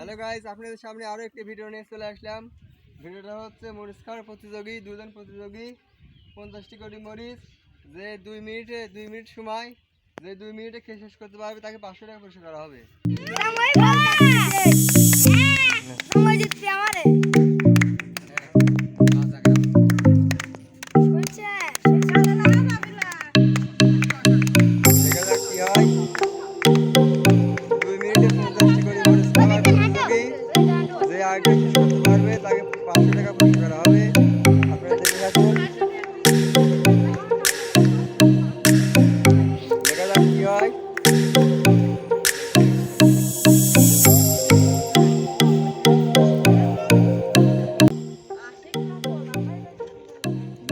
Hello guys, আপনাদের সামনে আরো একটি ভিডিও নিয়ে চলে আসলাম। ভিডিওটা হচ্ছে মরিচ খাওয়ার প্রতিযোগী, দুজন প্রতিযোগী 50টি কোটি মরিচ যে 2 মিনিট সময় যে 2 মিনিটে খেয়ে শেষ করতে পারবে তাকে 500 টাকা পুরস্কার করা হবে। দেখা যাক কি হয়। 2 মিনিটে 50টি কোটি মরিচ খাওয়ার প্রতিযোগী যে আগে শেষ করতে পারবে তাকে 500 টাকা পুরস্কার করা হবে। আপনারা দেখে থাকুন, দেখা যাক কি হয়।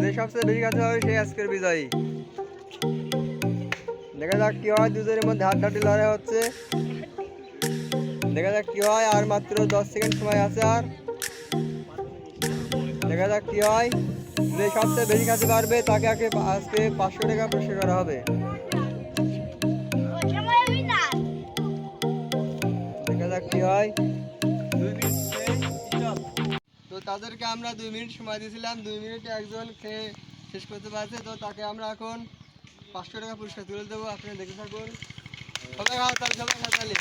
যে সবচেয়ে বেশি কাছে হবে সেই আজকের বিজয়ী। দেখা যাক কি হয়, দুজনের মধ্যে হাড্ডাহাড্ডি লড়াই হচ্ছে। দেখা যাক কি হয়, আর মাত্র 10 সেকেন্ড সময় আছে। আর দেখা যাক কি হয়, যে সবচেয়ে বেশি কাছে পারবে তাকে আজকে 500 টাকা পুরস্কার করা হবে। দেখা যাক কি হয়। তো তাদেরকে আমরা 2 মিনিট সময় দিয়েছিলাম, 2 মিনিটে একজন খেয়ে শেষ করতে পারছে, তো তাকে আমরা এখন 500 টাকা পুরস্কার তুলে দেবো। আপনারা দেখে থাকুন। সবাই হাততালি।